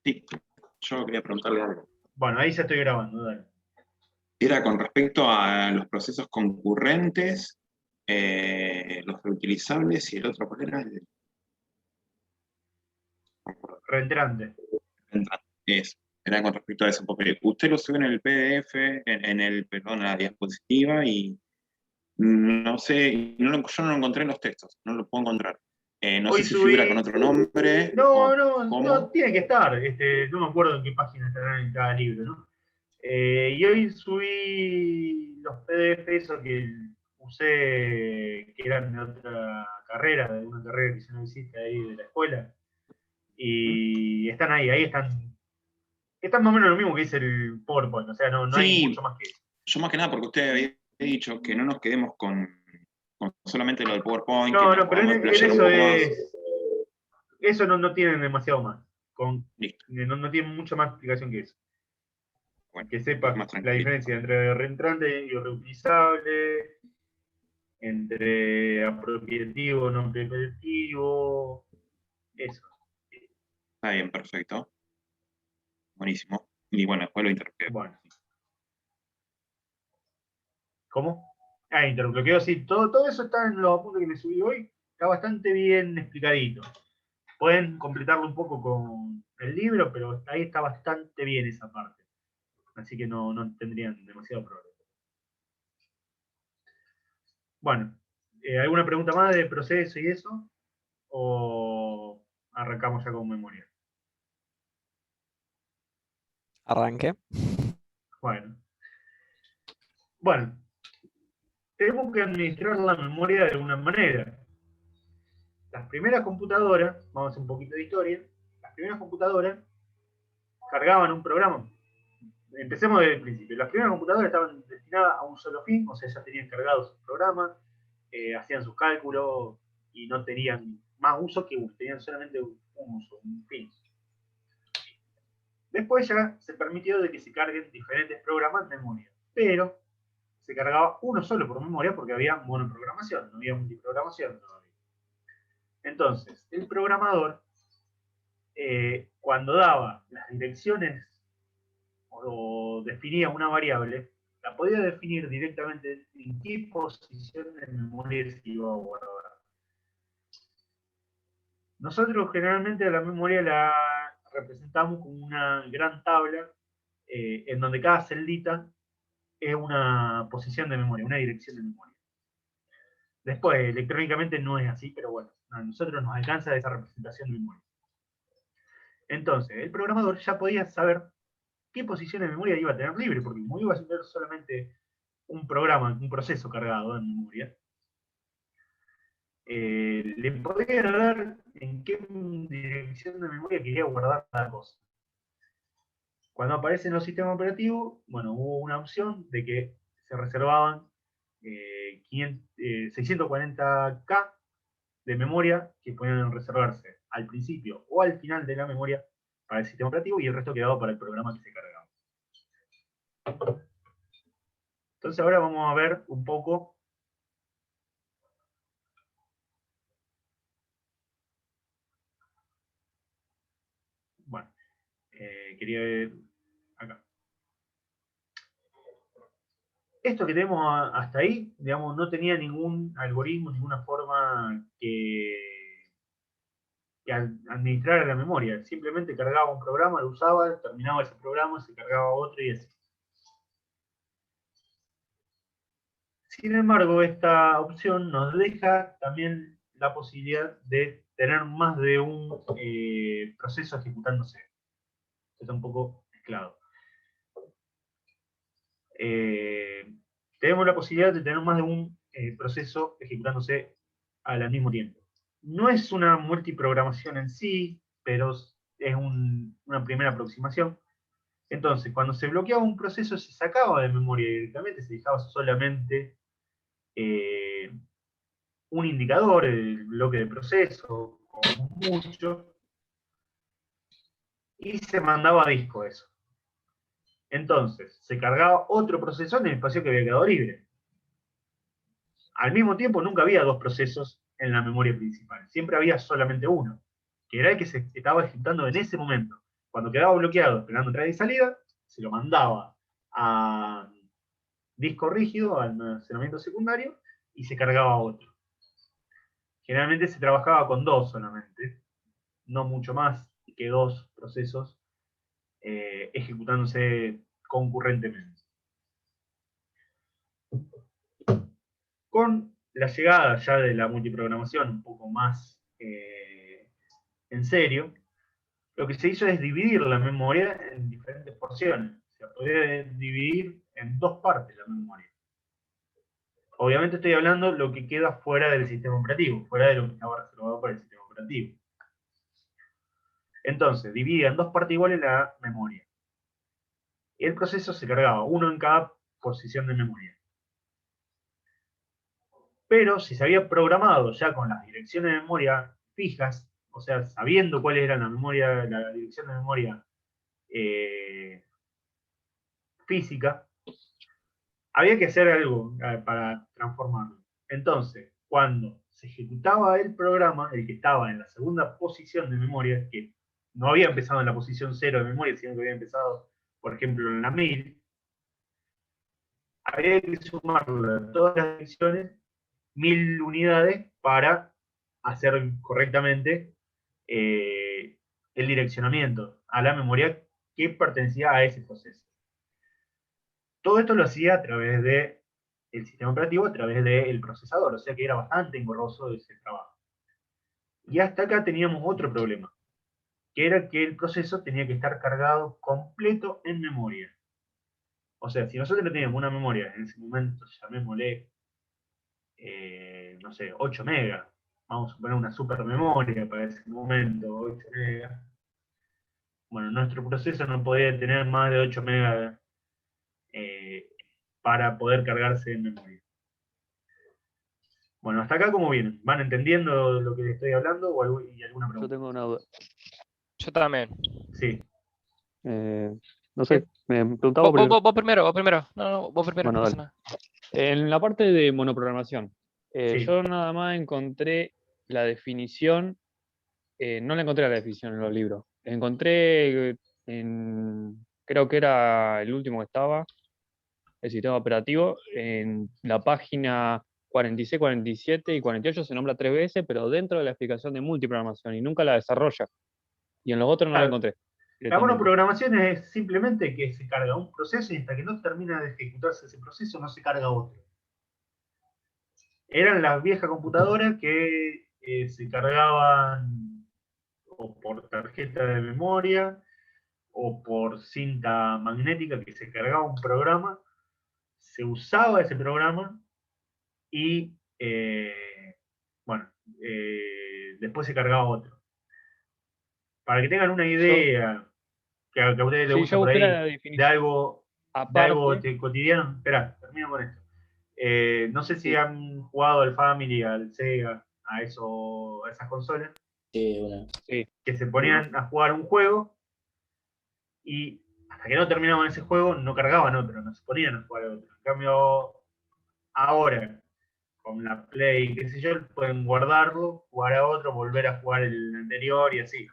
Sí, yo quería preguntarle algo. Bueno, ahí ya estoy grabando, dale. Era con respecto a los procesos concurrentes, los reutilizables y el otro, ¿cuál era? Reentrante. Eso. Era con respecto a eso, porque usted lo sube en el PDF, perdón, en la diapositiva, y no sé, yo no lo encontré en los textos, no lo puedo encontrar. No sé Hoy si figura con subí. otro nombre No, o no, cómo. tiene que estar. No me acuerdo en qué página estarán en cada libro, ¿no? Y hoy subí los PDF esos que usé, que eran de otra carrera, de una carrera que yo no hiciste ahí de la escuela. Y están ahí están. Están más o menos lo mismo que dice el PowerPoint, o sea, no hay mucho Sí, más que eso. yo más que nada porque usted había dicho que no nos quedemos con solamente lo del PowerPoint, que No, nos no, pero podamos en explayar un eso poco más. es. Eso no tienen demasiado más. Listo, No tienen mucha más explicación que eso. bueno, Que es sepas más la tranquilito. diferencia entre reentrante y reutilizable, entre apropiativo, no apropiativo, eso. Está bien, perfecto. Buenísimo. Y bueno, después lo interrumpí. Bueno, ¿cómo? Interbloqueo, sí, todo eso está en los apuntes que me subí hoy, está bastante bien explicadito. Pueden completarlo un poco con el libro, pero ahí está bastante bien esa parte. Así que no tendrían demasiado problema. Bueno, ¿alguna pregunta más de proceso y eso? ¿O arrancamos ya con memoria? Arranque. Bueno, tenemos que administrar la memoria de alguna manera. Las primeras computadoras, vamos a hacer un poquito de historia, las primeras computadoras cargaban un programa. Empecemos desde el principio. Las primeras computadoras estaban destinadas a un solo fin, o sea, ya tenían cargados sus programas, hacían sus cálculos y no tenían más uso que uno, tenían solamente un uso, un fin. Después ya se permitió de que se carguen diferentes programas en memoria, pero se cargaba uno solo por memoria porque había monoprogramación, no había multiprogramación todavía. Entonces, el programador, cuando daba las direcciones o definía una variable, la podía definir directamente en qué posición de memoria se iba a guardar. Nosotros generalmente la memoria la representamos como una gran tabla en donde cada celdita es una posición de memoria, una dirección de memoria. Después, electrónicamente no es así, pero bueno, a nosotros nos alcanza esa representación de memoria. Entonces, el programador ya podía saber qué posición de memoria iba a tener libre, porque como iba a tener solamente un programa, un proceso cargado en memoria, le podía dar en qué dirección de memoria quería guardar cada cosa. Cuando aparecen los sistemas operativos, bueno, hubo una opción de que se reservaban 640K de memoria que podían reservarse al principio o al final de la memoria para el sistema operativo y el resto quedaba para el programa que se cargaba. Entonces ahora vamos a ver un poco bueno, quería ver acá. Esto que tenemos hasta ahí, digamos, no tenía ningún algoritmo, ninguna forma que administrara la memoria. Simplemente cargaba un programa, lo usaba, terminaba ese programa, se cargaba otro y así. Sin embargo, esta opción nos deja también la posibilidad de tener más de un proceso ejecutándose. Esto está un poco mezclado. Tenemos la posibilidad de tener más de un proceso ejecutándose al mismo tiempo. No es una multiprogramación en sí, pero es una primera aproximación. Entonces, cuando se bloqueaba un proceso, se sacaba de memoria directamente, se dejaba solamente un indicador, el bloque de proceso, como mucho, y se mandaba a disco eso. Entonces, se cargaba otro proceso en el espacio que había quedado libre. Al mismo tiempo, nunca había dos procesos en la memoria principal, siempre había solamente uno, que era el que se estaba ejecutando en ese momento. Cuando quedaba bloqueado esperando entrada y salida, se lo mandaba a disco rígido, al almacenamiento secundario, y se cargaba otro. Generalmente se trabajaba con dos solamente, no mucho más que dos procesos ejecutándose concurrentemente. Con la llegada ya de la multiprogramación un poco más en serio, lo que se hizo es dividir la memoria en diferentes porciones. Se podía dividir en dos partes la memoria. Obviamente estoy hablando de lo que queda fuera del sistema operativo, fuera de lo que estaba reservado para el sistema operativo. Entonces, dividía en dos partes iguales la memoria. Y el proceso se cargaba, uno en cada posición de memoria. Pero si se había programado ya con las direcciones de memoria fijas, o sea, sabiendo cuáles eran la dirección de memoria física, había que hacer algo para transformarlo. Entonces, cuando se ejecutaba el programa, el que estaba en la segunda posición de memoria, que no había empezado en la posición 0 de memoria, sino que había empezado, por ejemplo, en la 1000, había que sumarle a todas las direcciones 1000 unidades para hacer correctamente el direccionamiento a la memoria que pertenecía a ese proceso. Todo esto lo hacía a través del sistema operativo, a través del procesador, o sea que era bastante engorroso ese trabajo. Y hasta acá teníamos otro problema, que era que el proceso tenía que estar cargado completo en memoria. O sea, si nosotros teníamos una memoria, en ese momento llamémosle, no sé, 8 megas, vamos a poner una super memoria para ese momento, 8 megas. Bueno, nuestro proceso no podía tener más de 8 megas para poder cargarse en memoria. Bueno, hasta acá cómo vienen. ¿Van entendiendo lo que les estoy hablando y alguna Yo pregunta? tengo una duda. Yo también. Sí. No sé, me preguntaba Vos primero, vos primero. No, vos primero, Bueno, no pasa dale. nada. En la parte de monoprogramación, Sí. yo nada más encontré la definición, no la encontré la definición en los libros. Encontré creo que era el último que estaba, el sistema operativo, en la página 46, 47 y 48 se nombra 3 veces, pero dentro de la explicación de multiprogramación y nunca la desarrolla. Y en los otros no la Claro. encontré. La Directamente. monoprogramación es simplemente que se carga un proceso y hasta que no termina de ejecutarse ese proceso no se carga otro. Eran las viejas computadoras que se cargaban o por tarjeta de memoria o por cinta magnética, que se cargaba un programa, se usaba ese programa y bueno, después se cargaba otro. Para que tengan una idea, que a ustedes les Sí, gusta yo por busqué la ahí, de definición algo aparte. cotidiano. Esperá, termino con esto. No sé si Sí. han jugado al Family, al Sega, a esas consolas, Sí, bueno. Sí. que se ponían a jugar un juego y hasta que no terminaban ese juego no cargaban otro, no se ponían a jugar otro. En cambio, ahora, con la Play, qué sé yo, pueden guardarlo, jugar a otro, volver a jugar el anterior y así.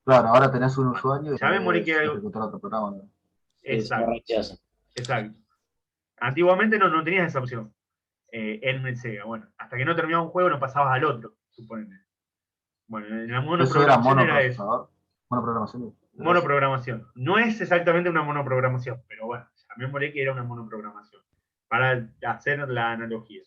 Claro, ahora tenés un usuario y Ya me morí que podés algo. ejecutar otro programa, ¿no? Sí, se lo Exacto, rechaza. exacto. Antiguamente no tenías esa opción en el Sega. Bueno, hasta que no terminaba un juego no pasabas al otro, suponete. Bueno, en la Eso era monoprogramación era eso. monoprocesador. Monoprogramación. Era eso. Monoprogramación. No es exactamente una monoprogramación, pero bueno, llamémosle que era una monoprogramación. Para hacer la analogía.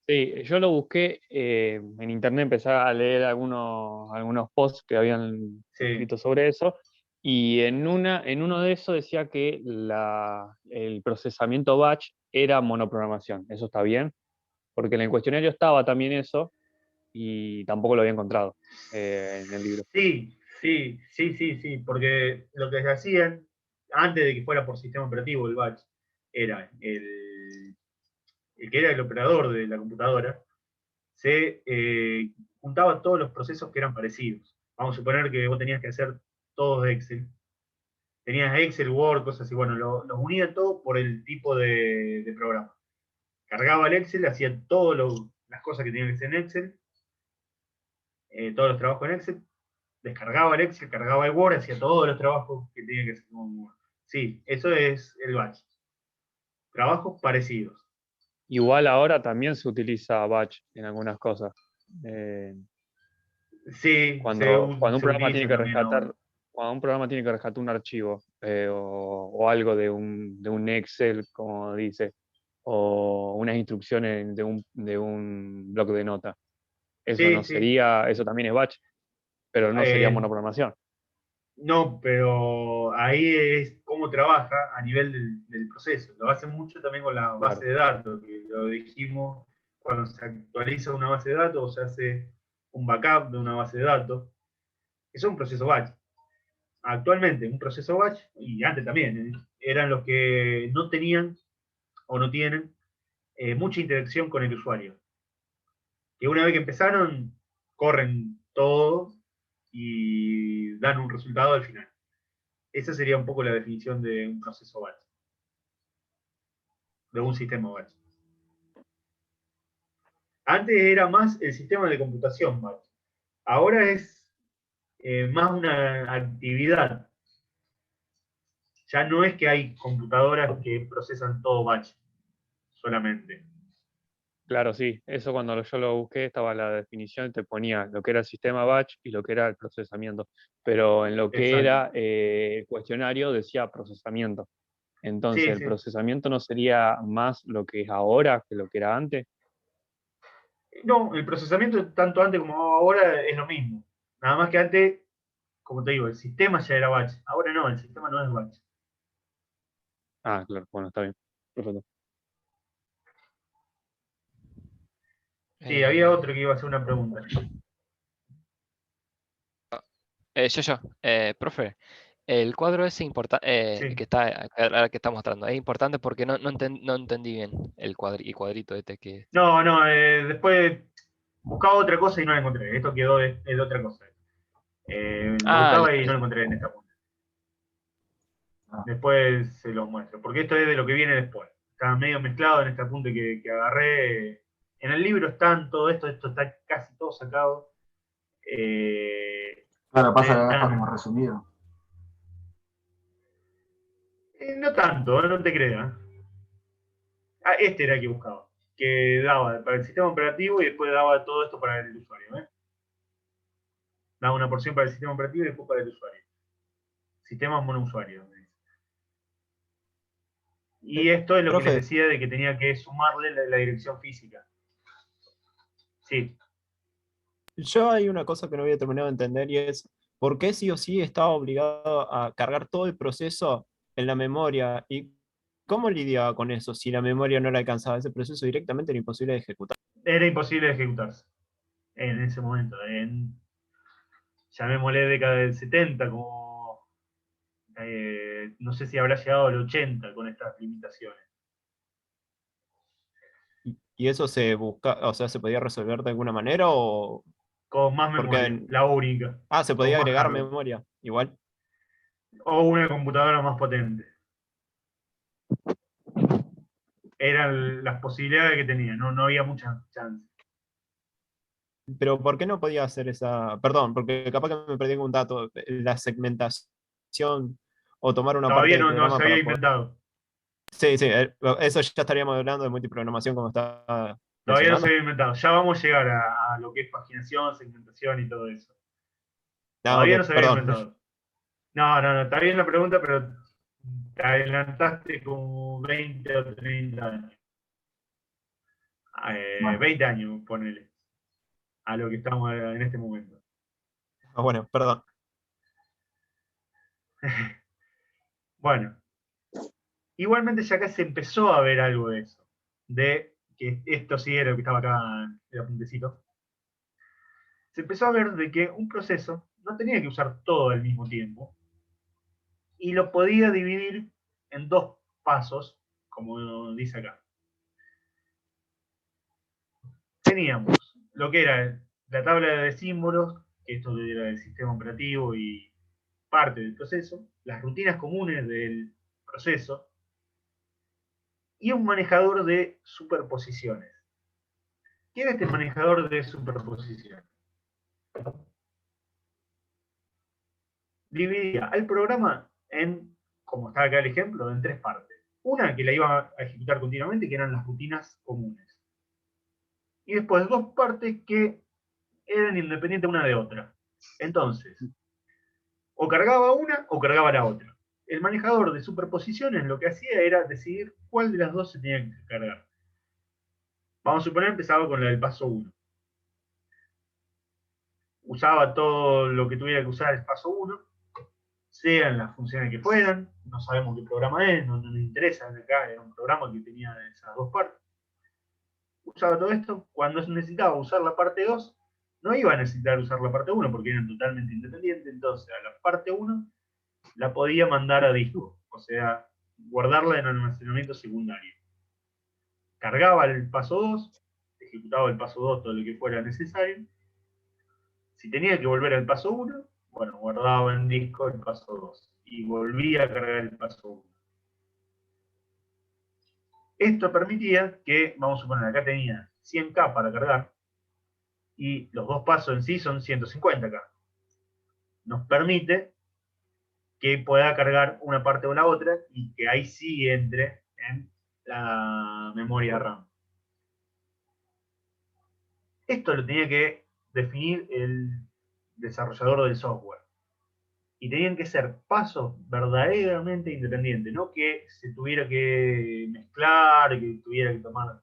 Sí, yo lo busqué en internet, empecé a leer algunos posts que habían Sí. escrito sobre eso, y en uno de esos decía que el procesamiento batch era monoprogramación. ¿Eso está bien? Porque en el cuestionario estaba también eso, y tampoco lo había encontrado en el libro. Sí, porque lo que se hacían, antes de que fuera por sistema operativo el batch, era el que era el operador de la computadora, se juntaba todos los procesos que eran parecidos. Vamos a suponer que vos tenías que hacer todos de Excel. Tenías Excel, Word, cosas así. Bueno, los unía todo por el tipo de programa. Cargaba el Excel, hacía todas las cosas que tenía que hacer en Excel, todos los trabajos en Excel, descargaba el Excel, cargaba el Word, hacía todos los trabajos que tenía que hacer con Word. Sí, eso es el batch. Trabajos parecidos. Igual ahora también se utiliza batch en algunas cosas. Sí, Cuando un se programa utiliza tiene que también ahora. rescatar, cuando un programa tiene que rescatar un archivo o algo de un Excel, como dice, o unas instrucciones de un bloque de nota. Eso Sí, no sí. sería, eso también es batch, pero no sería monoprogramación. No, pero ahí es cómo trabaja a nivel del proceso. Lo hace mucho también con la base Claro. de datos, que lo dijimos cuando se actualiza una base de datos o se hace un backup de una base de datos. Eso es un proceso batch. Actualmente, un proceso batch, y antes también, eran los que no tenían o no tienen mucha interacción con el usuario. Que una vez que empezaron, corren todo y dan un resultado al final. Esa sería un poco la definición de un proceso batch, de un sistema batch. Antes era más el sistema de computación batch. Ahora es más una actividad. Ya no es que hay computadoras que procesan todo batch solamente. Claro, sí. Eso cuando yo lo busqué estaba la definición y te ponía lo que era el sistema batch y lo que era el procesamiento. Pero en lo que Exacto. era el cuestionario decía procesamiento. Entonces, Sí, ¿el sí. procesamiento no sería más lo que es ahora que lo que era antes? No, el procesamiento tanto antes como ahora es lo mismo. Nada más que antes, como te digo, el sistema ya era batch. Ahora no, el sistema no es batch. Ah, claro, bueno, está bien. Perfecto. Sí, había Eh, otro que iba a hacer una pregunta. Profe, el cuadro ese Sí. que está, ahora que está mostrando, es importante porque no entendí bien el cuadrito este que... No, no, después buscaba otra cosa y no la encontré. Esto quedó de otra cosa. Lo Ah, buscaba y no lo encontré en esta punta. Ah. Después se los muestro, porque esto es de lo que viene después. Está medio mezclado en esta punta que agarré. En el libro están todo esto está casi todo sacado. Claro, pasa que acá está como Están, resumido. no tanto, no te creas. Ah, este era el que buscaba, que daba para el sistema operativo y después daba todo esto para el usuario. Daba una porción para el sistema operativo y después para el usuario. Sistemas monousuarios. Y esto es lo que les Profe, decía de que tenía que sumarle la dirección física. Sí. yo hay una cosa que no había terminado de entender y es por qué sí o sí estaba obligado a cargar todo el proceso en la memoria y cómo lidiaba con eso si la memoria no le alcanzaba. Ese proceso directamente era imposible de ejecutar. Era imposible de ejecutarse en ese momento. Llamémosle década del 70, como no sé si habrá llegado al 80 con estas limitaciones. Y eso se busca, o sea, se podía resolver de alguna manera o Con más memoria, porque, la única, se con podía más agregar hardware. memoria igual. O una computadora más potente. Eran las posibilidades que tenía, no había muchas chances. Pero ¿por qué no podía hacer esa? Perdón, porque capaz que me perdí con un dato, la segmentación o tomar una parte Todavía del no programa se para había poder. inventado. Sí, sí, eso ya estaríamos hablando de multiprogramación como está Todavía no se mencionando. había inventado. Ya vamos a llegar a lo que es paginación, segmentación y todo eso. Ah, Todavía no ok, se había perdón. inventado. No, está bien la pregunta, pero te adelantaste como 20 o 30 años. Bueno, 20 años, ponele, a lo que estamos en este momento. Ah, bueno, perdón. Bueno, igualmente ya acá se empezó a ver algo de eso, de que esto sí era lo que estaba acá en el apuntecito. Se empezó a ver de que un proceso no tenía que usar todo al mismo tiempo y lo podía dividir en dos pasos, como dice acá. Teníamos lo que era la tabla de símbolos, que esto era del sistema operativo y parte del proceso, las rutinas comunes del proceso y un manejador de superposiciones. ¿Qué era este manejador de superposiciones? dividía al programa en, como está acá el ejemplo, en 3 partes. Una que la iba a ejecutar continuamente, que eran las rutinas comunes. Y después 2 partes que eran independientes una de otra. Entonces, o cargaba una o cargaba la otra. El manejador de superposiciones lo que hacía era decidir cuál de las dos se tenía que cargar. Vamos a suponer que empezaba con la del paso 1. Usaba todo lo que tuviera que usar el paso 1, sean las funciones que fueran, no sabemos qué programa es, no nos interesa, acá era un programa que tenía esas 2 partes. Usaba todo esto, cuando necesitaba usar la parte 2, no iba a necesitar usar la parte 1 porque eran totalmente independientes, entonces a la parte 1 la podía mandar a disco, o sea, guardarla en almacenamiento secundario. Cargaba el paso 2, ejecutaba el paso 2 todo lo que fuera necesario. Si tenía que volver al paso 1, bueno, guardaba en disco el paso 2 y volvía a cargar el paso 1. Esto permitía que, vamos a suponer, acá tenía 100K para cargar y los 2 pasos en sí son 150K. Nos permite que pueda cargar una parte o la otra y que ahí sí entre en la memoria RAM. Esto lo tenía que definir el desarrollador del software. Y tenían que ser pasos verdaderamente independientes, no que se tuviera que mezclar, que tuviera que tomar.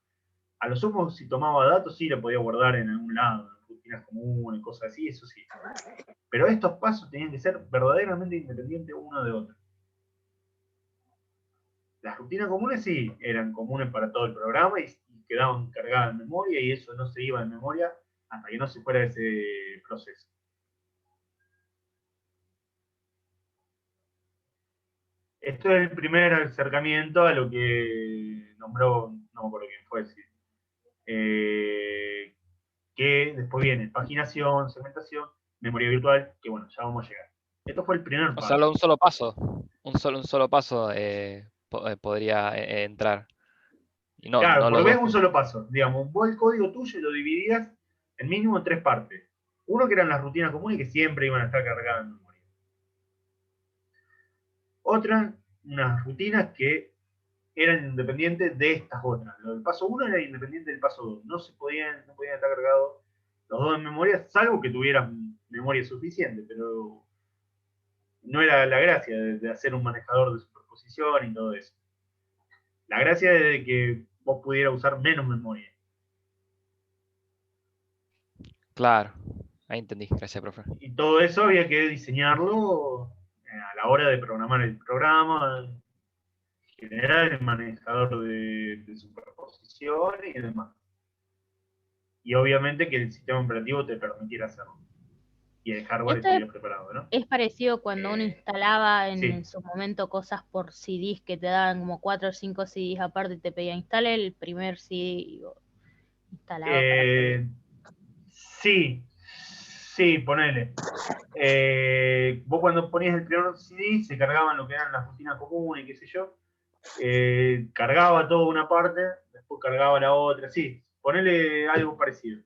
A lo sumo, si tomaba datos, sí lo podía guardar en algún lado, en rutinas comunes, cosas así, eso sí. Pero estos pasos tenían que ser verdaderamente independientes uno de otro. Las rutinas comunes sí, eran comunes para todo el programa y quedaban cargadas en memoria y eso no se iba en memoria hasta que no se fuera ese proceso. Esto es el primer acercamiento a lo que nombró, no me acuerdo quién fue, que después viene paginación, segmentación, memoria virtual, que bueno, ya vamos a llegar. Esto fue el primer O sea, paso. un solo paso. Un solo paso podría entrar. Y no, Claro, no por los vez dos. un solo paso. Digamos, vos el código tuyo lo dividías en mínimo en 3 partes. Uno que eran las rutinas comunes que siempre iban a estar cargadas en memoria. Otra, unas rutinas que eran independientes de estas otras. Lo del paso 1 era independiente del paso 2. No podían estar cargados los dos en memoria, salvo que tuvieran memoria suficiente, pero no era la gracia de hacer un manejador de superposición y todo eso. La gracia es de que vos pudieras usar menos memoria. Claro, ahí entendí. Gracias, profe. Y todo eso había que diseñarlo a la hora de programar el programa, generar el manejador de superposición y demás. Y obviamente que el sistema operativo te permitiera hacerlo. Y el hardware Esto estuviera preparado, ¿no? es parecido cuando uno instalaba en Sí. su momento cosas por CDs que te daban como 4 o 5 CDs aparte y te pedían instalar el primer CD y instalaba para poder. Sí, ponele. Vos cuando ponías el primer CD se cargaban lo que eran las rutinas comunes, qué sé yo. Cargaba toda una parte, después cargaba la otra, sí. Ponele algo parecido.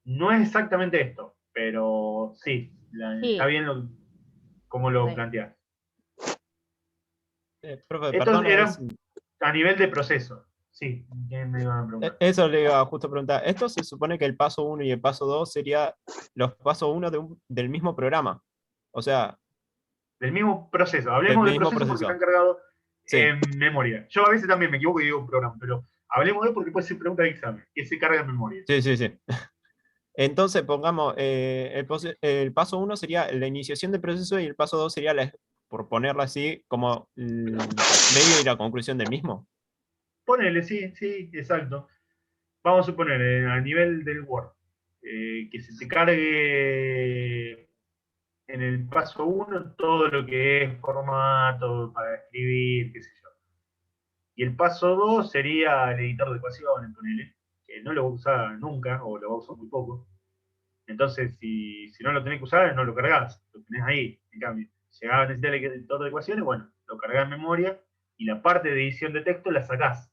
No es exactamente esto, pero sí, Sí. está bien como lo Ok. planteás. Profe, Estos perdón, eran a nivel de proceso. Sí, ¿qué me iban a preguntar? eso le iba justo a preguntar. Esto se supone que el paso 1 y el paso 2 sería los pasos 1 del mismo programa. O sea, Del mismo proceso. del Hablemos del mismo proceso porque están proceso. cargados Sí, en memoria. Yo a veces también me equivoco y digo programa, pero hablemos de porque puede ser pregunta de examen, que se carga en memoria. sí, sí, sí. Entonces, pongamos, el paso 1 sería la iniciación del proceso y el paso 2 sería, por ponerlo así, como el medio y la conclusión del mismo. Ponele, sí, exacto. Vamos a suponer, a nivel del Word, que se te cargue en el paso 1 todo lo que es formato para escribir, qué sé yo. Y el paso 2 sería el editor de ecuaciones, ponele, que no lo va a usar nunca o lo va a usar muy poco. Entonces, si no lo tenés que usar, no lo cargás, lo tenés ahí. En cambio, llegaba a necesitar el editor de ecuaciones, bueno, lo cargás en memoria y la parte de edición de texto la sacás.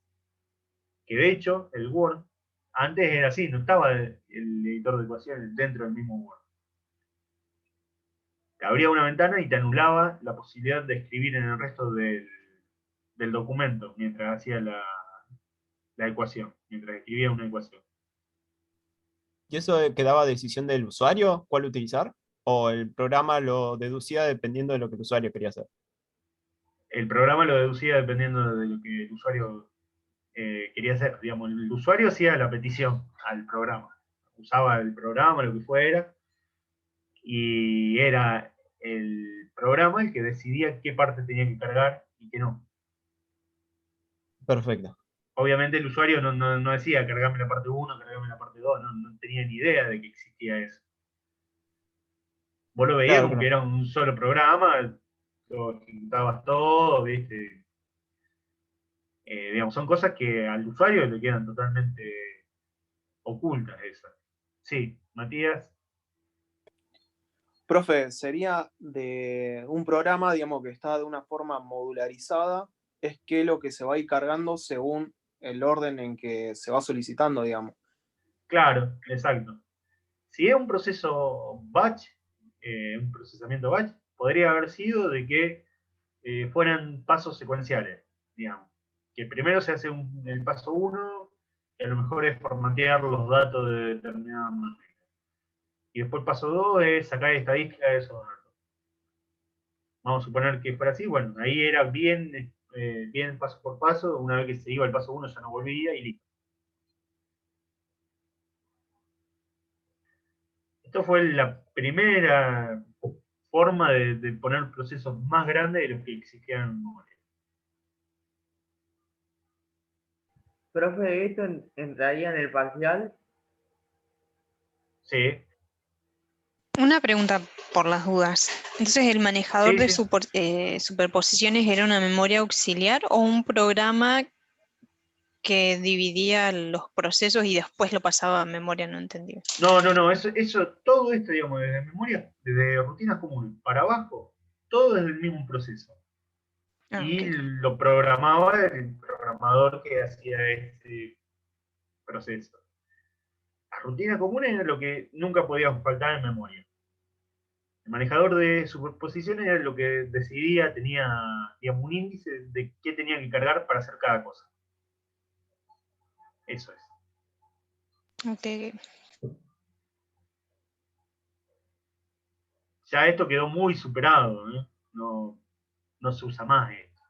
Que de hecho, el Word antes era así, no estaba el editor de ecuaciones dentro del mismo Word. te abría una ventana y te anulaba la posibilidad de escribir en el resto del documento mientras hacía la ecuación, mientras escribía una ecuación. ¿Y eso quedaba a decisión del usuario cuál utilizar? ¿O el programa lo deducía dependiendo de lo que el usuario quería hacer? El programa lo deducía dependiendo de lo que el usuario quería hacer. Digamos, el usuario hacía la petición al programa. Usaba el programa, lo que fuera, y era el programa el que decidía qué parte tenía que cargar y qué no. Perfecto. Obviamente el usuario no decía cargame la parte 1, cargame la parte 2, no tenía ni idea de que existía eso. Vos lo veías Claro, como que claro. era un solo programa, lo ejecutabas todo, ¿viste? Digamos, son cosas que al usuario le quedan totalmente ocultas esas. Sí, Matías. Profe, sería de un programa, digamos, que está de una forma modularizada, es que lo que se va a ir cargando según el orden en que se va solicitando, digamos. Claro, exacto. Si es un proceso batch, un procesamiento batch, podría haber sido de que fueran pasos secuenciales, digamos. Que primero se hace el paso 1, que a lo mejor es formatear los datos de determinada manera. Y después el paso 2 es sacar estadística de esos datos. Vamos a suponer que fuera así, bueno, ahí era bien paso por paso, una vez que se iba el paso 1 ya no volvía y listo. Esto fue la primera forma de poner procesos más grandes de los que existían en memoria. Profe, ¿esto entraría en el parcial? Sí, Una pregunta por las dudas. Entonces, ¿el manejador sí, de sí. superposiciones era una memoria auxiliar o un programa que dividía los procesos y después lo pasaba a memoria no entendida? No, todo esto, digamos, desde memoria, desde rutinas comunes para abajo, todo es el mismo proceso. Ah, Y ok. lo programaba el programador que hacía este proceso. Las rutinas comunes era lo que nunca podía faltar en memoria. El manejador de superposiciones era lo que decidía, tenía, digamos, un índice de qué tenía que cargar para hacer cada cosa. Eso es. Ok. Ya esto quedó muy superado, ¿eh? No se usa más esto.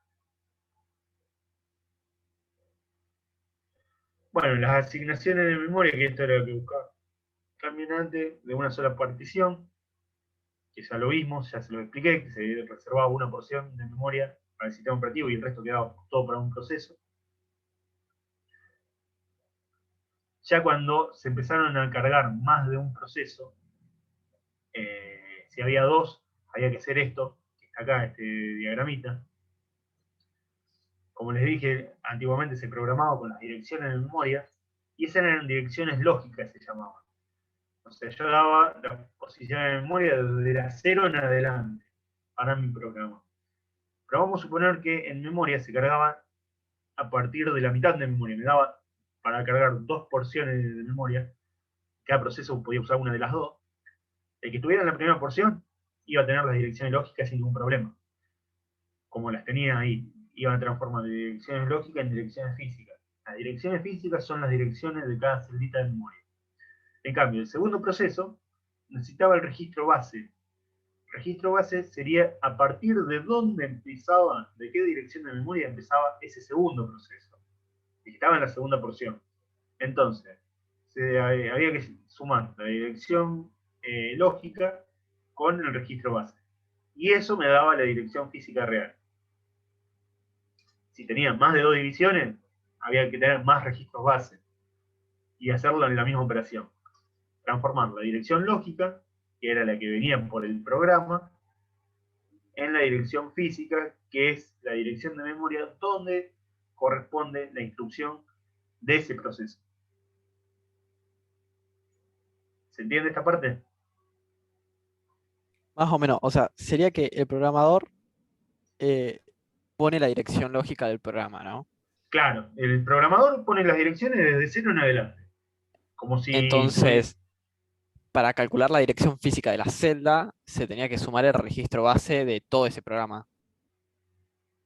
Bueno, las asignaciones de memoria, que esto era lo que buscaba también antes, de una sola partición, que ya lo vimos, ya se lo expliqué, que se reservaba una porción de memoria para el sistema operativo y el resto quedaba todo para un proceso. Ya cuando se empezaron a cargar más de un proceso, si había dos, había que hacer esto, que está acá, este diagramita. Como les dije, antiguamente se programaba con las direcciones de memoria, y esas eran direcciones lógicas, se llamaban. O sea, yo daba la posición de memoria desde la 0 en adelante para mi programa. Pero vamos a suponer que en memoria se cargaba a partir de la mitad de memoria. Me daba para cargar dos porciones de memoria. Cada proceso podía usar una de las dos. El que estuviera en la primera porción iba a tener las direcciones lógicas sin ningún problema. Como las tenía ahí, iban a transformar de direcciones lógicas en direcciones físicas. Las direcciones físicas son las direcciones de cada celda de memoria. En cambio, el segundo proceso necesitaba el registro base. El registro base sería a partir de dónde empezaba, de qué dirección de memoria empezaba ese segundo proceso. Y estaba en la segunda porción. Entonces, había que sumar la dirección lógica con el registro base. Y eso me daba la dirección física real. Si tenía más de dos divisiones, había que tener más registros base y hacerlo en la misma operación. Transformar la dirección lógica, que era la que venía por el programa, en la dirección física, que es la dirección de memoria donde corresponde la instrucción de ese proceso. ¿Se entiende esta parte? Más o menos, o sea, sería que el programador pone la dirección lógica del programa, ¿no? Claro, el programador pone las direcciones desde 0 en adelante. Como si Entonces, para calcular la dirección física de la celda, se tenía que sumar el registro base de todo ese programa.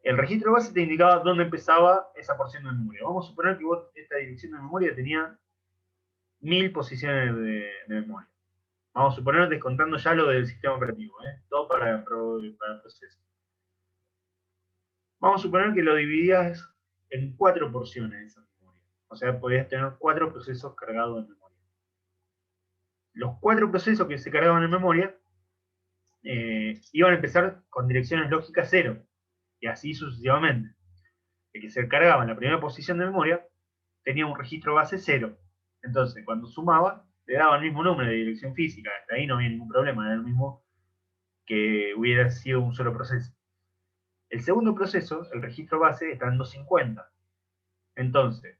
El registro base te indicaba dónde empezaba esa porción de memoria. Vamos a suponer que vos, esta dirección de memoria tenía 1000 posiciones de memoria. Vamos a suponer descontando ya lo del sistema operativo, todo para el proceso. Vamos a suponer que lo dividías en 4 porciones de esa memoria. O sea, podías tener 4 procesos cargados en memoria. Los 4 procesos que se cargaban en memoria iban a empezar con direcciones lógicas 0, y así sucesivamente. El que se cargaba en la primera posición de memoria tenía un registro base 0. Entonces, cuando sumaba, le daba el mismo número de dirección física. Hasta ahí no había ningún problema, era lo mismo que hubiera sido un solo proceso. El segundo proceso, el registro base, está en 250. Entonces,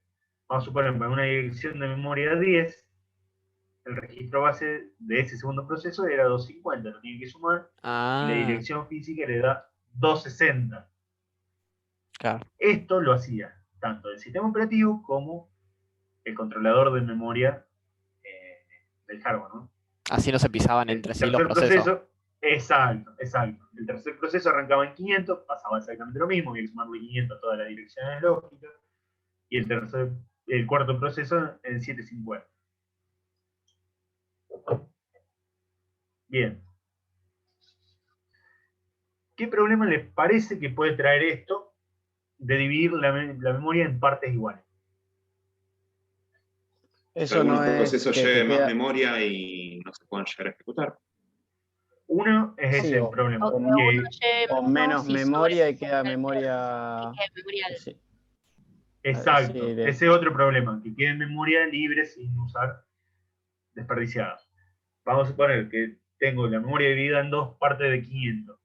vamos a suponer que para una dirección de memoria 10, el registro base de ese segundo proceso era 250, lo tiene que sumar, y la dirección física le da 260. Claro. Esto lo hacía tanto el sistema operativo como el controlador de memoria del hardware, ¿no? Así no se pisaban entre sí los procesos. Exacto. El tercer proceso arrancaba en 500, pasaba exactamente lo mismo, había que sumarle 500 a todas las direcciones lógicas, y el cuarto proceso en 750. Bien. ¿Qué problema les parece que puede traer esto de dividir la memoria en partes iguales? Eso no es procesos lleven más memoria y no se pueden llegar a ejecutar. Uno es ese el problema. O menos memoria y queda memoria... Sí. Exacto. Sí, ese es otro problema, que quede memoria libre sin usar desperdiciada. Vamos a suponer que tengo la memoria dividida en dos partes de 500.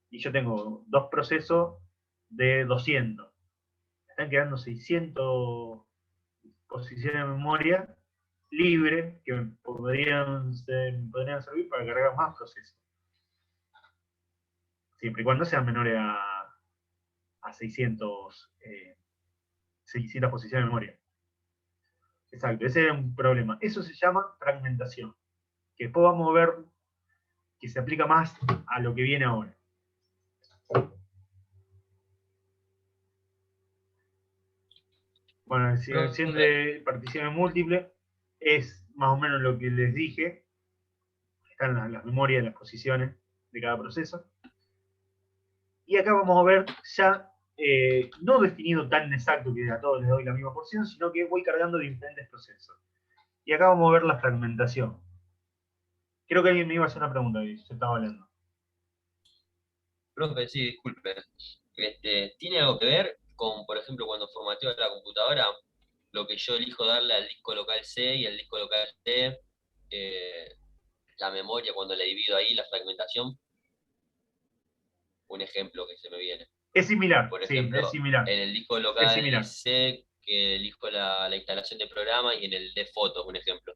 Y yo tengo dos procesos de 200. Están quedando 600 posiciones de memoria libre que podrían servir para cargar más procesos. Siempre y cuando sean menores a 600 posiciones de memoria. Exacto, ese era un problema. Eso se llama fragmentación, que después vamos a ver que se aplica más a lo que viene ahora. Bueno, la asignación de particiones múltiples es más o menos lo que les dije. Están las memorias, las posiciones de cada proceso. Y acá vamos a ver ya, no definido tan exacto que a todos les doy la misma porción, sino que voy cargando diferentes procesos. Y acá vamos a ver la fragmentación. Creo que alguien me iba a hacer una pregunta que yo estaba hablando. Profe, sí, disculpe. ¿Tiene algo que ver con, por ejemplo, cuando formateo la computadora, lo que yo elijo darle al disco local C y al disco local D, la memoria cuando la divido ahí, la fragmentación? Un ejemplo que se me viene. Es similar, por ejemplo, sí, es similar. En el disco local C, que elijo la instalación de programa, y en el D fotos, un ejemplo.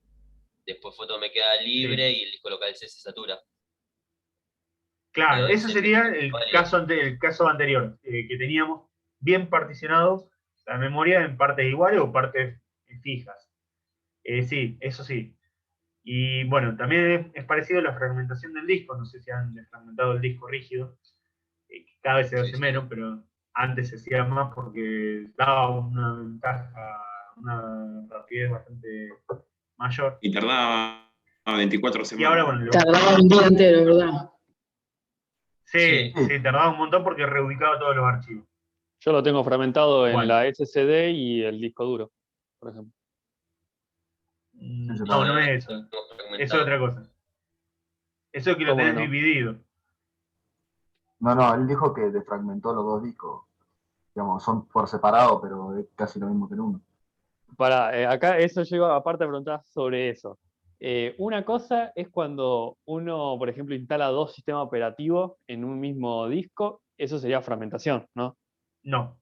Después foto me queda libre y el disco local C se satura. Claro, eso sería el caso anterior, que teníamos bien particionados la memoria en partes iguales o partes fijas. Sí, eso sí. Y bueno, también es parecido a la fragmentación del disco. No sé si han desfragmentado el disco rígido, que cada vez se hace menos, pero antes se hacía más porque daba una ventaja, una rapidez bastante mayor. Y tardaba 24 semanas. Y ahora, bueno, tardaba un día entero, ¿verdad? Sí, tardaba un montón porque reubicaba todos los archivos. Yo lo tengo fragmentado en la SSD y el disco duro, por ejemplo. No, no es eso. Eso es otra cosa. Eso es que lo tenés dividido. No, él dijo que desfragmentó los dos discos. Digamos, son por separado, pero es casi lo mismo que en uno. Acá eso yo iba aparte a preguntar sobre eso. Una cosa es cuando uno, por ejemplo, instala dos sistemas operativos en un mismo disco, eso sería fragmentación, ¿no? No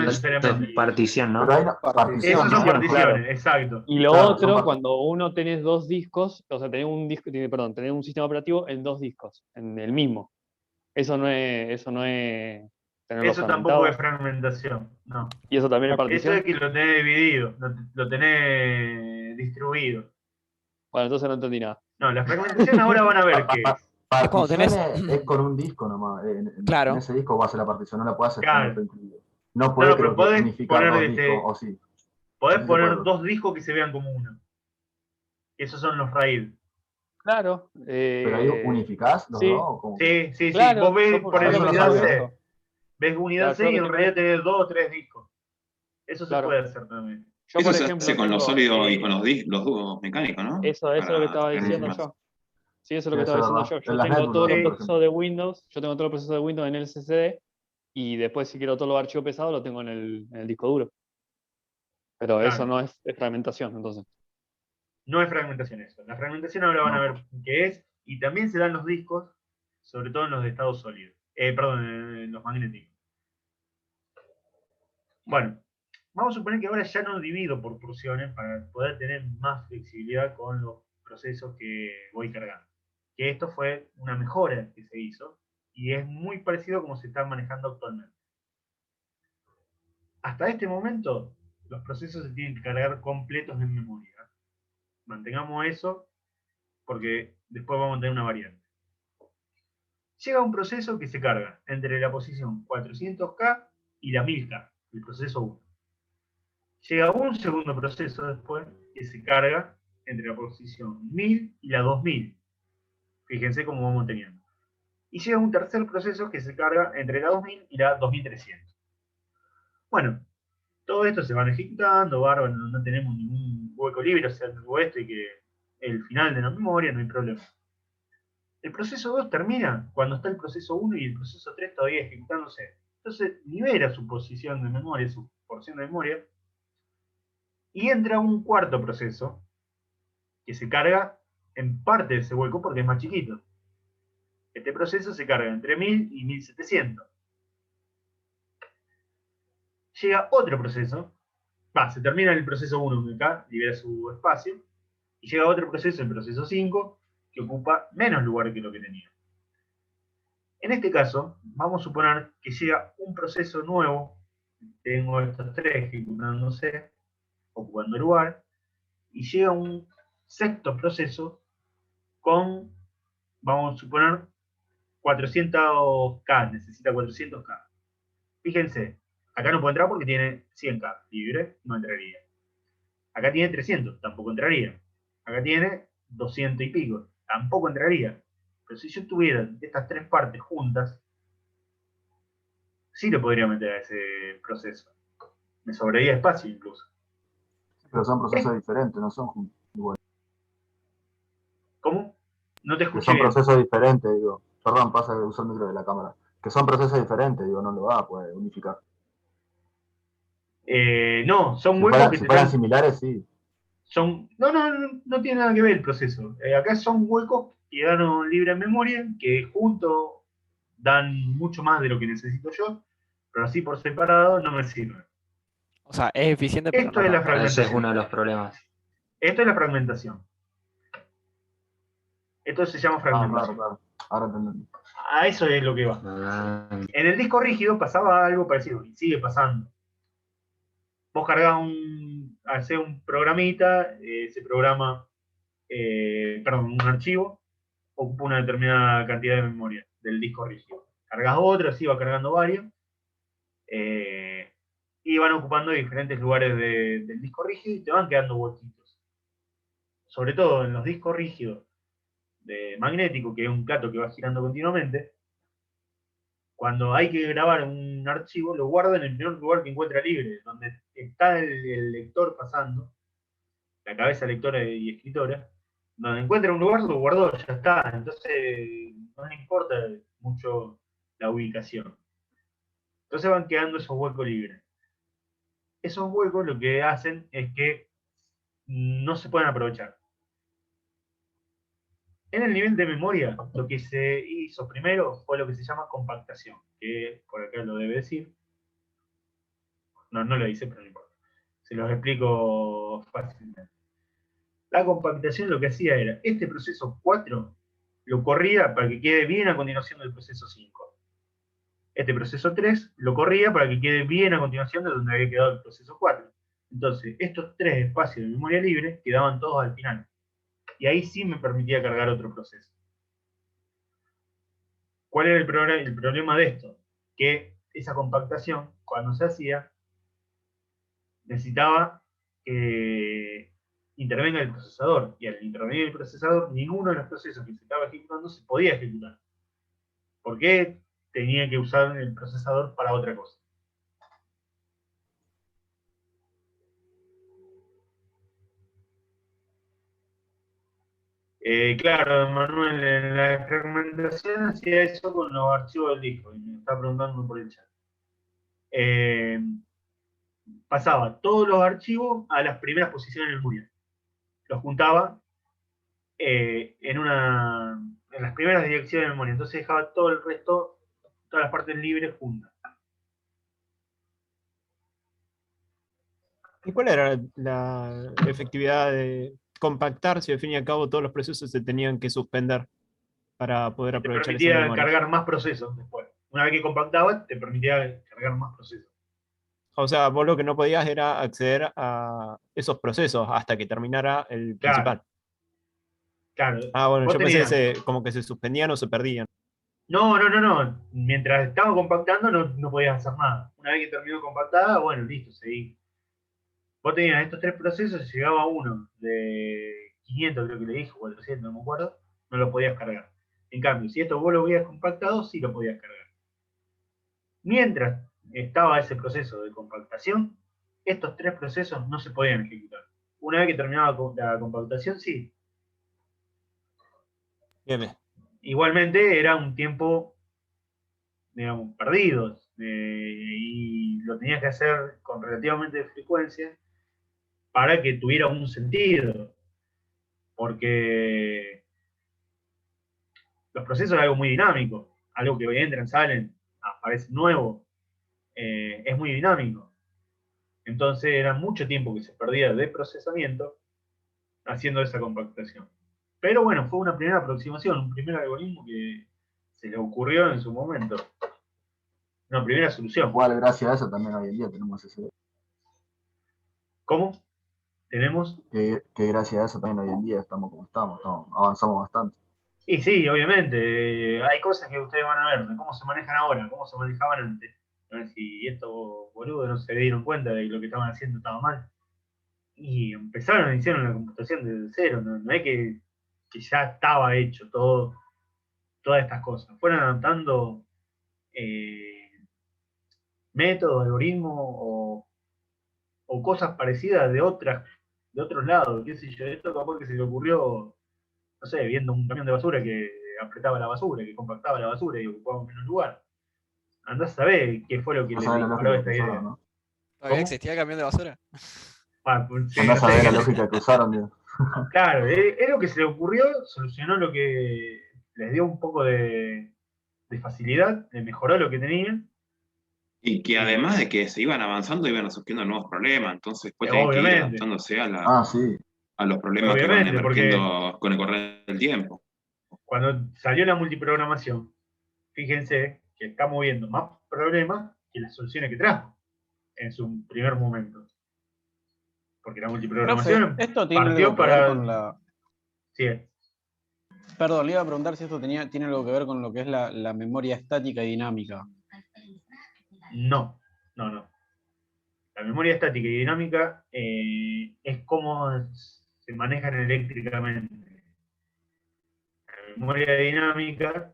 necesariamente. Partición, ¿no? Esas son particiones, claro. Exacto. Y lo otro, cuando uno tenés dos discos, o sea, tenés un sistema operativo en dos discos, en el mismo. Eso no es tenerlo eso tampoco es fragmentación, no. ¿Y eso también es partición? Eso es que lo tenés dividido, lo tenés distribuido. Bueno, entonces no entendí nada. No, la fragmentación ahora van a ver qué es. Particiones es con un disco nomás. Claro. En ese disco va a ser la partición, no la puede hacer Claro. con otro incluido. No puede pero creo que podés unificar poner dos discos, o sí. Podés Sí se poner puede. dos discos que se vean como uno. Esos son los RAID. Claro. ¿Pero ahí unificás los sí. dos? ¿O cómo? Sí. Claro, Vos ves, yo por yo ejemplo, lo que unidad tengo C. eso. Ves unidad Claro, C yo y lo en que tengo realidad tenés 2 o 3 discos. Eso se Claro. puede hacer también. Yo, Eso por se ejemplo, hace con los tengo, sólidos y con los dúos mecánicos, ¿no? eso es lo que estaba Para tener diciendo más. yo. Sí, eso es lo Sí, que eso estaba es diciendo verdad. yo. En Yo las tengo netbooks, todos los por procesos ejemplo. de Windows, yo tengo todos los procesos de Windows en el SSD y después si quiero todos los archivos pesados los tengo en el disco duro. Pero Claro. eso no es fragmentación, entonces. No es fragmentación eso. La fragmentación ahora van a ver qué es. Y también se dan los discos, sobre todo en los de estado sólido. Perdón, en los magnéticos. Bueno, vamos a suponer que ahora ya no divido por porciones para poder tener más flexibilidad con los procesos que voy cargando. Que esto fue una mejora que se hizo y es muy parecido a como se está manejando actualmente. Hasta este momento, los procesos se tienen que cargar completos en memoria. Mantengamos eso porque después vamos a tener una variante. Llega un proceso que se carga entre la posición 400K y la 1000K, el proceso 1. Llega un segundo proceso después que se carga entre la posición 1000 y la 2000. Fíjense cómo vamos teniendo. Y llega un tercer proceso que se carga entre la 2000 y la 2300. Bueno, todo esto se van ejecutando, bárbaro, no tenemos ningún hueco libre, o sea, tengo esto y que el final de la memoria, no hay problema. El proceso 2 termina cuando está el proceso 1 y el proceso 3 todavía ejecutándose. Entonces libera su posición de memoria, su porción de memoria, y entra un cuarto proceso que se carga en parte de ese hueco porque es más chiquito. Este proceso se carga entre 1000 y 1700. Llega otro proceso, se termina el proceso 1 que acá libera su espacio, y llega otro proceso, el proceso 5, que ocupa menos lugar que lo que tenía. En este caso, vamos a suponer que llega un proceso nuevo, tengo estos tres ejecutándose, ocupando lugar, y llega un sexto proceso con, vamos a suponer, 400K, necesita 400K. Fíjense, acá no puede entrar porque tiene 100K libre, no entraría. Acá tiene 300, tampoco entraría. Acá tiene 200 y pico, tampoco entraría. Pero si yo tuviera estas tres partes juntas, sí le podría meter a ese proceso. Me sobraría espacio incluso. Pero son procesos diferentes, no son iguales. ¿Cómo? No te Que escuché son bien. procesos diferentes, digo. Perdón, pasa que uso el micro de la cámara. Que son procesos diferentes, digo, no lo va a poder unificar. No, son Si, huecos que si te fueran dan... similares, sí. No tiene nada que ver el proceso. Acá son huecos que quedaron libre en memoria, que juntos dan mucho más de lo que necesito yo, pero así por separado no me sirven. O sea, es eficiente, pero Esto no es la tanto. fragmentación. Ese es uno de los problemas. Esto es la fragmentación. Esto se llama fragmentación. Claro. Ahora entendí. A eso es lo que va. En el disco rígido pasaba algo parecido, y sigue pasando. Vos cargás hacés un programita, ese programa, un archivo, ocupa una determinada cantidad de memoria del disco rígido. Cargas otro, así va cargando varios, y van ocupando diferentes lugares del disco rígido y te van quedando huequitos. Sobre todo en los discos rígidos de magnético, que es un plato que va girando continuamente, cuando hay que grabar un archivo, lo guarda en el primer lugar que encuentra libre, donde está el lector pasando, la cabeza lectora y escritora, donde encuentra un lugar, lo guardó, ya está. Entonces, no le importa mucho la ubicación. Entonces van quedando esos huecos libres. Esos huecos lo que hacen es que no se pueden aprovechar. En el nivel de memoria, lo que se hizo primero fue lo que se llama compactación, que por acá lo debe decir. No lo dice, pero no importa. Se los explico fácilmente. La compactación lo que hacía era, este proceso 4 lo corría para que quede bien a continuación del proceso 5. Este proceso 3 lo corría para que quede bien a continuación de donde había quedado el proceso 4. Entonces, estos tres espacios de memoria libre quedaban todos al final. y ahí sí me permitía cargar otro proceso. ¿Cuál era el problema de esto? Que esa compactación, cuando se hacía, necesitaba que intervenga el procesador, y al intervenir el procesador, ninguno de los procesos que se estaba ejecutando se podía ejecutar. ¿Por qué? Tenía que usar el procesador para otra cosa. Claro, Manuel, en la fragmentación hacía eso con los archivos del disco, y me está preguntando por el chat. Pasaba todos los archivos a las primeras posiciones del memoria. Los juntaba en las primeras direcciones del memoria. Entonces dejaba todo el resto, todas las partes libres juntas. ¿Y cuál era la efectividad de compactar si al fin y al cabo todos los procesos se tenían que suspender para poder Te aprovechar esa permitía memoria? cargar más procesos después. Una vez que compactaba, te permitía cargar más procesos. O sea, vos lo que no podías era acceder a esos procesos hasta que terminara el principal. Claro. Ah, bueno, Vos yo pensé tenías- que como que se suspendían o se perdían. No. Mientras estaba compactando no podías hacer nada. Una vez que terminó compactada, bueno, listo, seguí. Vos tenías estos tres procesos, llegaba uno de 500, creo que le dije, 400, no me acuerdo, no lo podías cargar. En cambio, si esto vos lo habías compactado, sí lo podías cargar. Mientras estaba ese proceso de compactación, estos tres procesos no se podían ejecutar. Una vez que terminaba la compactación, sí. Bien. Igualmente era un tiempo, digamos, perdido, y lo tenías que hacer con relativamente frecuencia para que tuviera un sentido, porque los procesos es algo muy dinámico, algo que entran, salen, aparece nuevo, es muy dinámico. Entonces era mucho tiempo que se perdía de procesamiento haciendo esa compactación. Pero bueno, fue una primera aproximación, un primer algoritmo que se le ocurrió en su momento. Una primera solución. Igual, gracias a eso también hoy en día tenemos ese. ¿Cómo? ¿Tenemos? Que gracias a eso también hoy en día estamos como estamos, avanzamos bastante. Y sí, obviamente, hay cosas que ustedes van a ver, de cómo se manejan ahora, cómo se manejaban antes. A ver si estos boludos no se dieron cuenta de que lo que estaban haciendo estaba mal. Y empezaron, hicieron la computación desde cero, no es que ya estaba hecho todas estas cosas. Fueron adaptando métodos, algoritmos o cosas parecidas de otros lados, qué sé yo. Esto capaz que se le ocurrió, no sé, viendo un camión de basura que apretaba la basura, que compactaba la basura y ocupaba menos lugar. Andás a saber qué fue lo que No le sabés la disparó lógica esta que idea. usaron, ¿no? ¿Todavía ¿Cómo? existía el camión de basura? Sí, Andás no a sé ver la qué- lógica que usaron, digo. Claro, es lo que se le ocurrió, solucionó lo que les dio un poco de facilidad, le mejoró lo que tenían. Y que además de que se iban avanzando, iban surgiendo nuevos problemas, entonces después tenían que ir Obviamente, adaptándose sí. a los problemas que van obviamente, porque emergiendo con el correr del tiempo. cuando salió la multiprogramación, fíjense que está moviendo más problemas que las soluciones que trajo en su primer momento. Porque la Profe, multiprogramación esto tiene partió algo que ver para... con la... Sí, Perdón, le iba a preguntar si esto tiene algo que ver con lo que es la memoria estática y dinámica. no. La memoria estática y dinámica es como se manejan eléctricamente. La memoria dinámica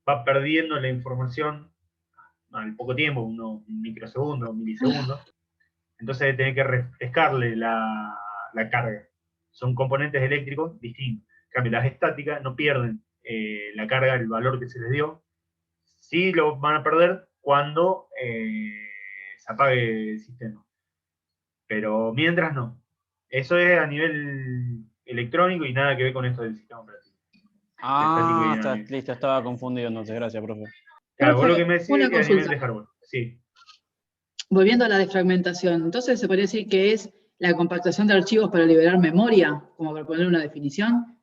va perdiendo la información al poco tiempo, unos microsegundos, milisegundos. Entonces tiene que refrescarle la carga. Son componentes eléctricos distintos. En cambio, las estáticas no pierden la carga, el valor que se les dio. Sí lo van a perder cuando se apague el sistema. Pero mientras no. Eso es a nivel electrónico y nada que ver con esto del sistema operativo. Ah, listo, estaba confundido entonces, gracias, profe. Claro, vos lo Profe, que me decís una es que a nivel consulta. de hardware. Sí. Volviendo a la desfragmentación, entonces se podría decir que es la compactación de archivos para liberar memoria, como para poner una definición.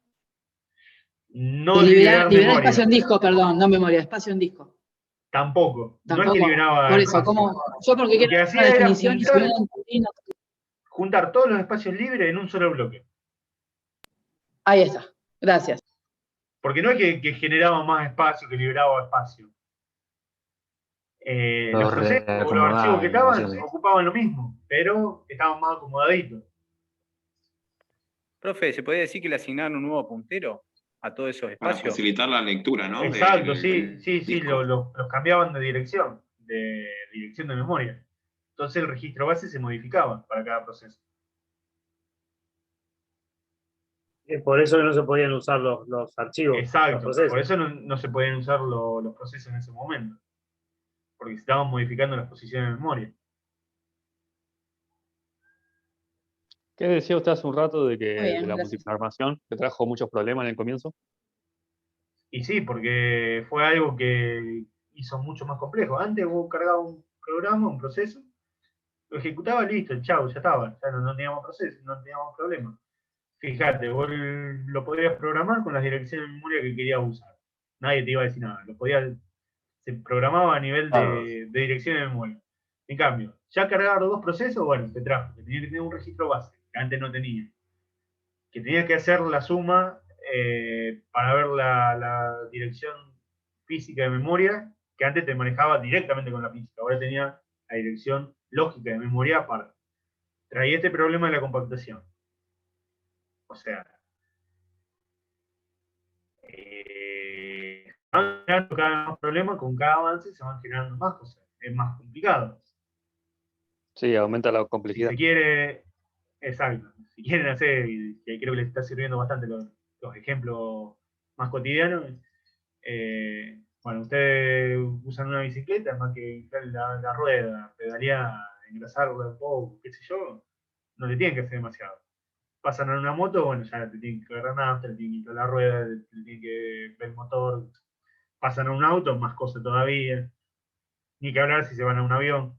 No De liberar memoria. espacio en disco, perdón, no memoria, espacio en disco. Tampoco. No es que Tampoco. liberaba Por eso, espacio. como yo porque Lo que quiero hacía una era definición y si no la entendí, no- juntar todos los espacios libres en un solo bloque. Ahí está. Gracias. Porque no es que generaba más espacio, que liberaba espacio. Los procesos o los archivos que estaban ocupaban lo mismo, pero estaban más acomodaditos. Profe, ¿se podría decir que le asignaron un nuevo puntero a todos esos Para espacios? facilitar la lectura, ¿no? Exacto, sí, los cambiaban de dirección de memoria. Entonces el registro base se modificaba para cada proceso. Por eso no se podían usar los archivos. Exacto, los procesos. por eso no se podían usar los procesos en ese momento. Porque se estaban modificando las posiciones de memoria. ¿Qué decía usted hace un rato de Muy bien, de la gracias. multiprogramación, que trajo muchos problemas en el comienzo? Y sí, porque fue algo que hizo mucho más complejo. Antes vos cargabas un programa, un proceso, lo ejecutaba, listo, chau, ya estaba. Ya no teníamos proceso, no teníamos problema. Fíjate, vos lo podías programar con las direcciones de memoria que querías usar. Nadie te iba a decir nada. Se programaba a nivel de dirección de memoria. En cambio, ya cargar los dos procesos, bueno, te trajo. Que tenía que tener un registro base, que antes no tenía. Que tenía que hacer la suma para ver la dirección física de memoria, que antes te manejaba directamente con la física. Ahora tenía la dirección lógica de memoria aparte. Traía este problema de la compactación. O sea, van generando cada vez más problemas, con cada avance se van generando más cosas. Es más complicado. Sí, aumenta la Si complejidad. se quiere, exacto, si quieren hacer, y creo que les está sirviendo bastante los ejemplos más cotidianos, bueno, ustedes usan una bicicleta, más que inflar la rueda, pedalear, engrasarla un poco, qué sé yo, no le tienen que hacer demasiado. Pasan en una moto, bueno, ya te tienen que agarrar nafta, te tienen que inflar la rueda, te tienen que ver el motor. Pasan a un auto, más cosas todavía. Ni que hablar si se van a un avión.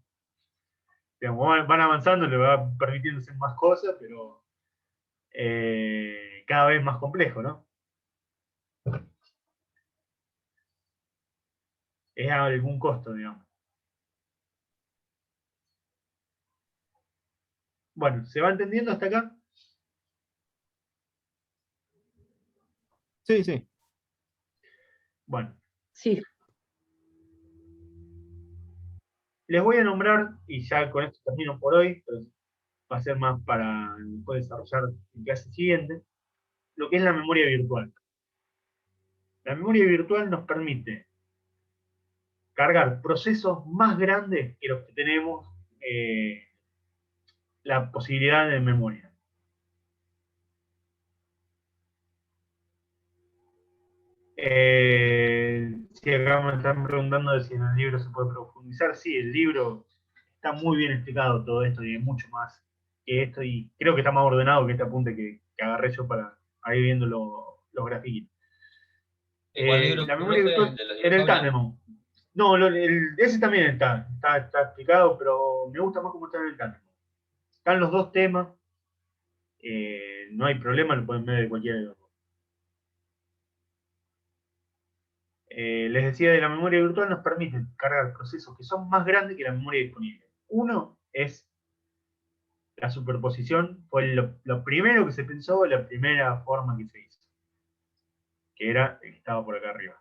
Digamos, van avanzando, le va permitiendo hacer más cosas, pero cada vez más complejo, ¿no? Es a algún costo, digamos. Bueno, ¿se va entendiendo hasta acá? Sí, sí. Bueno. Sí. Les voy a nombrar, y ya con esto termino por hoy, pero va a ser más para después desarrollar en clase siguiente, lo que es la memoria virtual. La memoria virtual nos permite cargar procesos más grandes que los que tenemos la posibilidad de memoria. Si acá me están preguntando de si en el libro se puede profundizar, sí, el libro está muy bien explicado todo esto y es mucho más que esto, y creo que está más ordenado que este apunte que agarré yo para ir viendo los grafiquitos. ¿Cuál libro La memoria virtual de los en el dinosaurios? Tandem. No, ese también está explicado, pero me gusta más cómo está en el Tandem. Están los dos temas, no hay problema, lo pueden ver de cualquiera de los dos. Les decía, de la memoria virtual nos permite cargar procesos que son más grandes que la memoria disponible. Uno es la superposición, fue lo primero que se pensó, la primera forma que se hizo, que era el que estaba por acá arriba.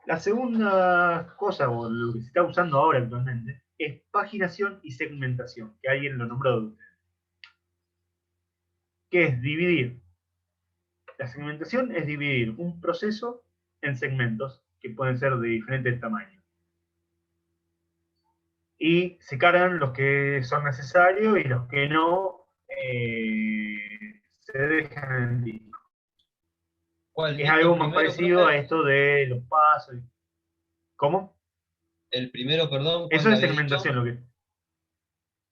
La segunda cosa, o lo que se está usando ahora actualmente, es paginación y segmentación, que alguien lo nombró de ustedes. ¿Qué es dividir? La segmentación es dividir un proceso en segmentos que pueden ser de diferentes tamaños. Y se cargan los que son necesarios y los que no se dejan en el disco. ¿Cuál? Es algo ¿El más primero, parecido profe? a esto de los pasos. ¿Cómo? El primero, perdón, ¿cuál Eso me es había segmentación, dicho? lo que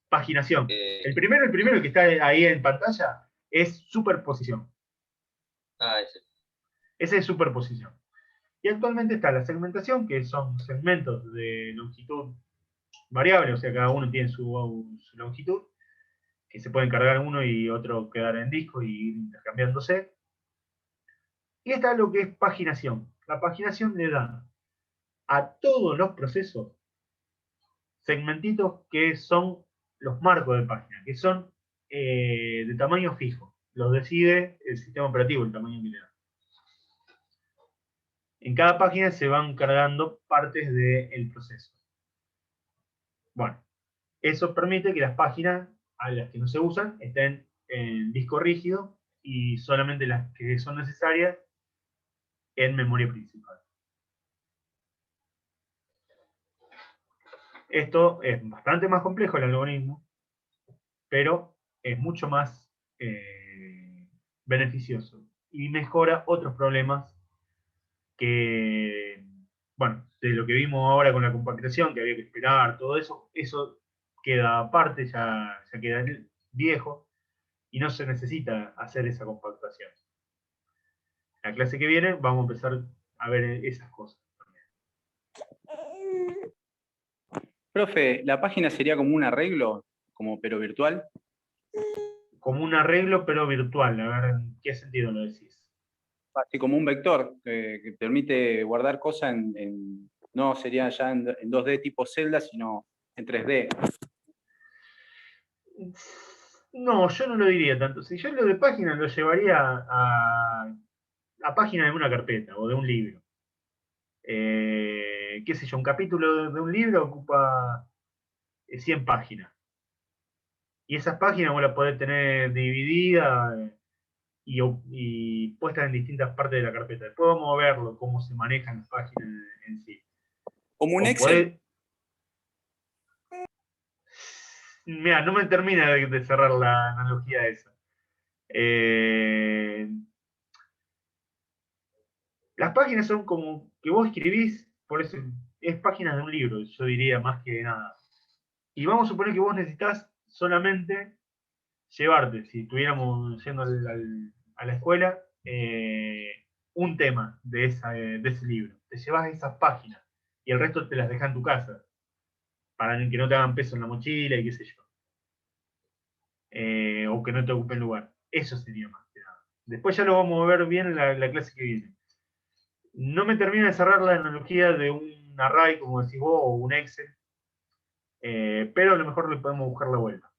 paginación. El primero que está ahí en pantalla es superposición. Ah, ese. Esa es superposición. Y actualmente está la segmentación, que son segmentos de longitud variable, o sea, cada uno tiene su longitud, que se pueden cargar uno y otro quedar en disco y ir intercambiándose. Y está lo que es paginación. La paginación le da a todos los procesos segmentitos que son los marcos de página, que son de tamaño fijo. Los decide el sistema operativo, el tamaño que le da. En cada página se van cargando partes del proceso. Bueno, eso permite que las páginas a las que no se usan estén en disco rígido y solamente las que son necesarias en memoria principal. Esto es bastante más complejo el algoritmo, pero es mucho más beneficioso y mejora otros problemas que, bueno, de lo que vimos ahora con la compactación, que había que esperar, todo eso, eso queda aparte, ya queda viejo y no se necesita hacer esa compactación. En la clase que viene vamos a empezar a ver esas cosas. Profe, ¿la página sería como un arreglo, pero virtual? Como un arreglo, pero virtual. A ver, ¿en qué sentido lo decís? Así como un vector que permite guardar cosas no sería ya en 2D tipo celda, sino en 3D. No, yo no lo diría tanto. Si yo lo de página lo llevaría a página de una carpeta o de un libro. Qué sé yo, un capítulo de un libro ocupa 100 páginas. Y esas páginas vos las podés tener divididas y puestas en distintas partes de la carpeta. Después vamos a verlo, cómo se manejan las páginas en sí. Como un Excel. Mira, no me termina de cerrar la analogía esa. Las páginas son como que vos escribís, por eso es páginas de un libro, yo diría más que nada. Y vamos a suponer que vos necesitas solamente llevarte, si estuviéramos yendo a la escuela, un tema de ese libro. Te llevas esas páginas y el resto te las dejas en tu casa, para que no te hagan peso en la mochila y qué sé yo. O que no te ocupen lugar. Eso sería más que nada. Después ya lo vamos a ver bien en la clase que viene. No me termina de cerrar la analogía de un array, como decís vos, o un Excel, pero a lo mejor le podemos buscar la vuelta.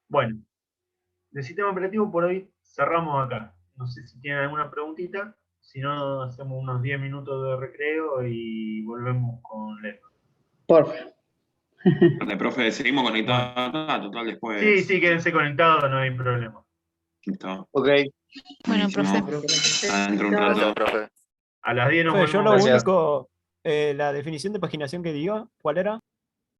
Bueno, del sistema operativo por hoy cerramos acá. No sé si tienen alguna preguntita, si no hacemos unos 10 minutos de recreo y volvemos con Leto. Porfa. Vale, profe, seguimos conectados, total después. Sí, quédense conectados, no hay problema. Listo. Ok. Bueno, profe. Dentro un rato. profe. A las 10 nos Yo volvemos. lo único, la definición de paginación que diga, ¿cuál era?